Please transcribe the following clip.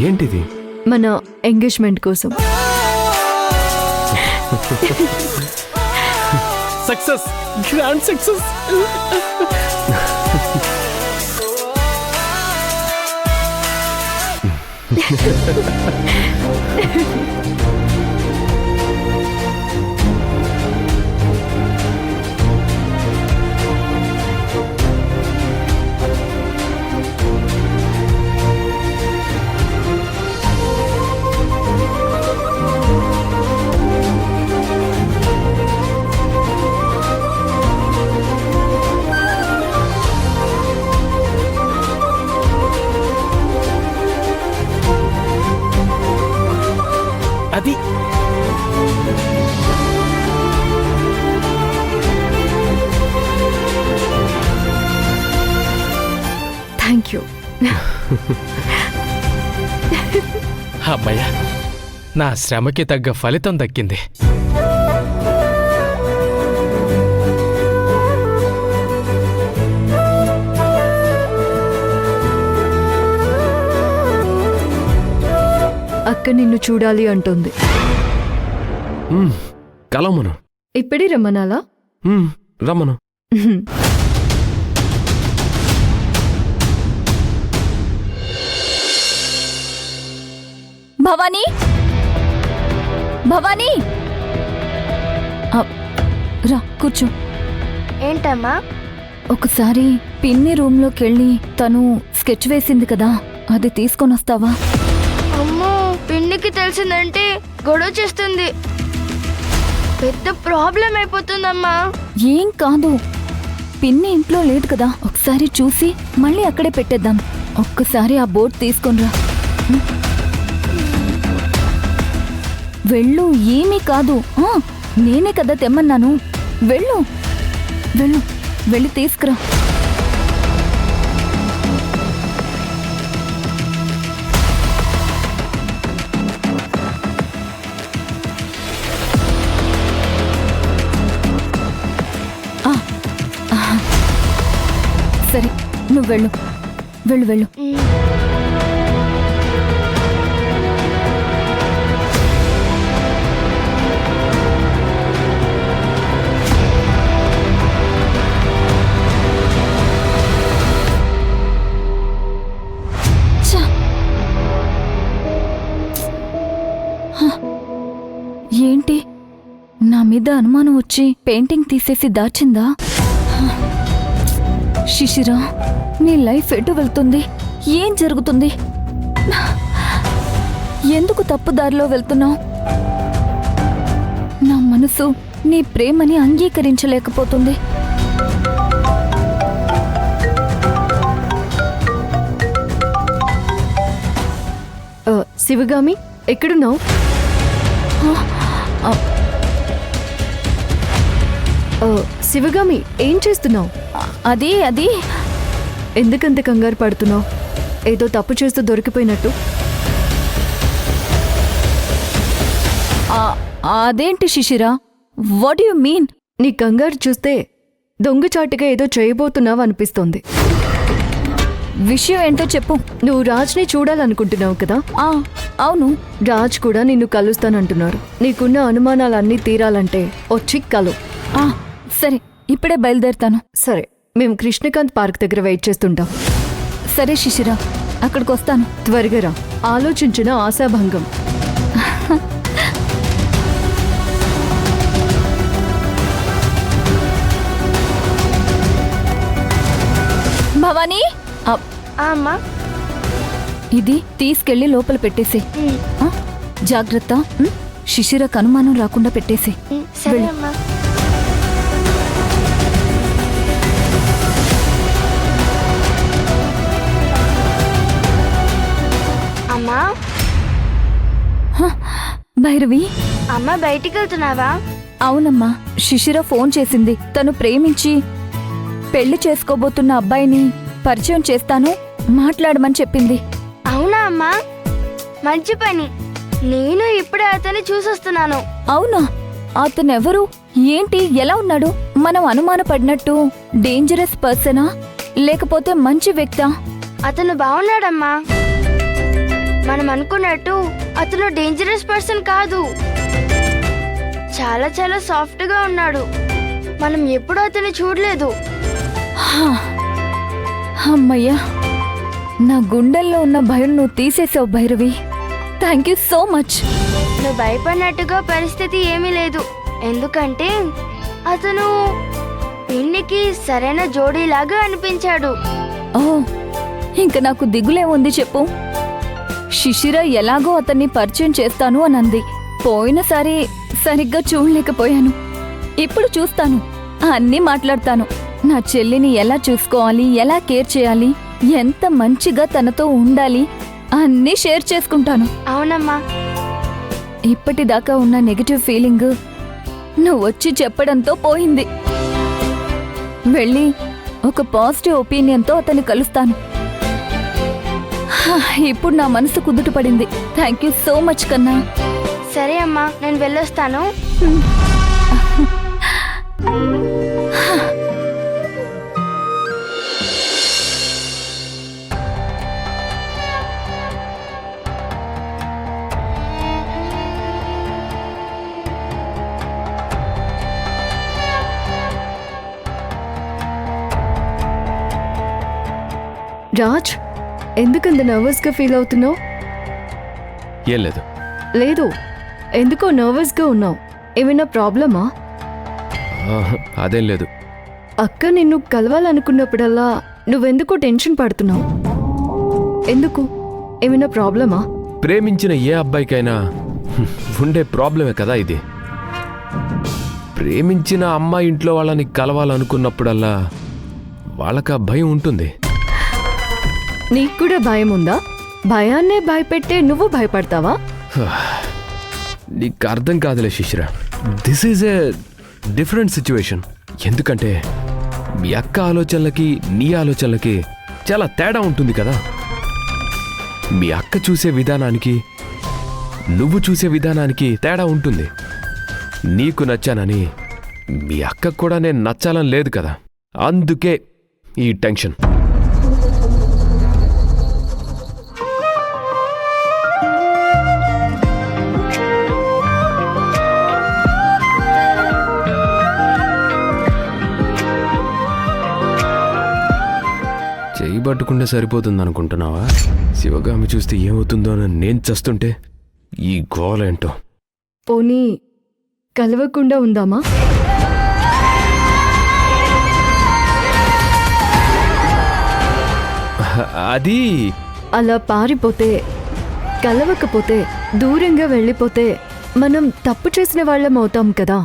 ఏంటిది? మన ఎంగేజ్మెంట్ కోసం. Success, grand success. అది థ్యాంక్ యూ. అమ్మయ్య, నా శ్రమకి తగ్గ ఫలితం దక్కింది. అక్క నిన్ను చూడాలి అంటుంది. కలవమను. ఇప్పుడే రమ్మనాలా? రమ్మను. భవానీ, భవానీ, రా కూర్చో. ఏంటమ్మా? ఒకసారి పిన్ని రూమ్లోకి వెళ్ళి తను స్కెచ్ వేసింది కదా, అది తీసుకొని వస్తావా? అమ్మో, పిన్నికి తెలిసిందంటే గొడవ చేస్తుంది. పెద్ద ప్రాబ్లం అయిపోతుందమ్మా. ఏం కాదు, పిన్ని ఇంట్లో లేదు కదా, ఒకసారి చూసి మళ్ళీ అక్కడే పెట్టేద్దాం. ఒక్కసారి ఆ బోర్డు తీసుకొనిరా. వెళ్ళు, ఏమీ కాదు. నేనే కదా తెమ్మన్నాను. వెళ్ళు వెళ్ళు, వెళ్ళి తీసుకురా. సరే, నువ్వు వెళ్ళు వెళ్ళు వెళ్ళు. ఏంటి, నా మీద అనుమానం వచ్చి పెయింటింగ్ తీసేసి దాచిందా? శిశిరా, నీ లైఫ్ ఎటు వెళ్తుంది? ఏం జరుగుతుంది? ఎందుకు తప్పుదారిలో వెళ్తున్నావు? నా మనసు నీ ప్రేమని అంగీకరించలేకపోతుంది. శివగామి, ఎక్కడున్నావు? శివగామి, ఏం చేస్తున్నావు? అది ఎందుకంత కంగారు పడుతున్నావు? ఏదో తప్పు చేస్తూ దొరికిపోయినట్టు. అదేంటి శిశిరా, వాట్ యు మీన్? నీ కంగారు చూస్తే దొంగచాటుగా ఏదో చేయబోతున్నావు అనిపిస్తోంది. విషయం ఏంటో చెప్పు. నువ్వు రాజ్ని చూడాలనుకుంటున్నావు కదా? అవును. రాజ్ కూడా నిన్ను కలుస్తానంటున్నారు. నీకున్న అనుమానాలన్నీ తీరాలంటే వచ్చి కలు. సరే, ఇప్పుడే బయలుదేరుతాను. సరే, మేము కృష్ణకాంత్ పార్క్ దగ్గర వెయిట్ చేస్తుంటాం. సరే శిశిరా, అక్కడికి వస్తాను. త్వరగా రా. ఆలోచించిన ఆశాభంగం. భవానీ, అమ్మా, ఇది తీసుకెళ్లి లోపల పెట్టేసి. జాగ్రత్త, శిశిరకు అనుమానం రాకుండా పెట్టేసి. సరే అమ్మా. అమ్మా, భైరవి, అమ్మ బయటికి వెళ్తున్నావా? అవునమ్మా, శిశిర ఫోన్ చేసింది. తను ప్రేమించి పెళ్లి చేసుకోబోతున్న అబ్బాయిని పరిచయం చేస్తాను, మాట్లాడమని చెప్పింది. అవునా అమ్మా, మంచి పని. నేను ఇప్పుడే అతన్ని చూసొస్తున్నాను. అవునా? అతనెవరు? ఏంటి, ఎలా ఉన్నాడు? మనం అనుమానపడినట్టు డేంజరస్ పర్సనా లేకపోతే మంచి వ్యక్తా? అతను బాగున్నాడమ్మా. మనం అనుకున్నట్టు అతను డేంజరస్ పర్సన్ కాదు. చాలా చాలా సాఫ్ట్ గా ఉన్నాడు. మనం ఎప్పుడూ అతన్ని చూడలేదు. హా, అమ్మయ్యా, నా గుండెల్లో ఉన్న భయం నువ్వు తీసేసావు Bhairavi. Thank you so much. నువ్వు భయపడినట్టుగా పరిస్థితి ఏమీ లేదు. ఎందుకంటే అతను పిన్నికి సరైన జోడీలాగా అనిపించాడు. ఓ, ఇంక నాకు దిగులే ఉంది చెప్పు. శిశిర ఎలాగో అతన్ని పరిచయం చేస్తాను అని అంది. పోయినసారి సరిగ్గా చూడలేకపోయాను. ఇప్పుడు చూస్తాను, అన్నీ మాట్లాడతాను. నా చెల్లిని ఎలా చూసుకోవాలి, ఎలా కేర్ చేయాలి, ఎంత మంచిగా తనతో ఉండాలి అన్నీ షేర్ చేసుకుంటాను. అవునమ్మా. ఇప్పటిదాకా ఉన్న నెగటివ్ ఫీలింగ్ నువ్వు వచ్చి చెప్పడంతో పోయింది. వెళ్ళి ఒక పాజిటివ్ ఒపీనియన్తో అతన్ని కలుస్తాను. హా, ఇప్పుడు నా మనసు కుదుట పడింది. థ్యాంక్ యూ సో మచ్ కన్నా. సరే అమ్మా, నేను వెళ్ళొస్తాను. రాజ్, ఎందుకంత నర్వస్గా ఫీల్ అవుతున్నావు? ఏం లేదు. లేదు, ఎందుకో నర్వస్గా ఉన్నావు. ఏమైనా ప్రాబ్లమా? అదేం లేదు. అక్క నిన్ను కలవాలనుకున్నప్పుడల్లా నువ్వెందుకో టెన్షన్ పడుతున్నావు? ఎందుకు? ఏమైనా ప్రాబ్లమా? ప్రేమించిన ఏ అబ్బాయికైనా ఉండే ప్రాబ్లమే కదా ఇది. ప్రేమించిన అమ్మాయి ఇంట్లో వాళ్ళని కలవాలనుకున్నప్పుడల్లా వాళ్ళకి ఆ భయం ఉంటుంది. నీకు కూడా భయం ఉందా? భయాన్నే భయపెట్టే నువ్వు భయపడతావా? నీకు అర్థం కాదులే Shishira. This is a different situation. ఎందుకంటే మీ అక్క ఆలోచనలకి నీ ఆలోచనలకి చాలా తేడా ఉంటుంది కదా. మీ అక్క చూసే విధానానికి నువ్వు చూసే విధానానికి తేడా ఉంటుంది. నీకు నచ్చానని మీ అక్కకు కూడా నేను నచ్చాలని లేదు కదా. అందుకే ఈ టెన్షన్. చేయబట్టుకుంటే సరిపోతుంది అనుకుంటున్నావా? శివగామి చూస్తే ఏమవుతుందో అని నేను చస్తుంటే ఈ గోలేంటో. పోనీ కలవకుండా ఉందామా? అది అలా పారిపోతే, కలవకపోతే, దూరంగా వెళ్ళిపోతే మనం తప్పు చేసిన వాళ్ళం అవుతాం కదా.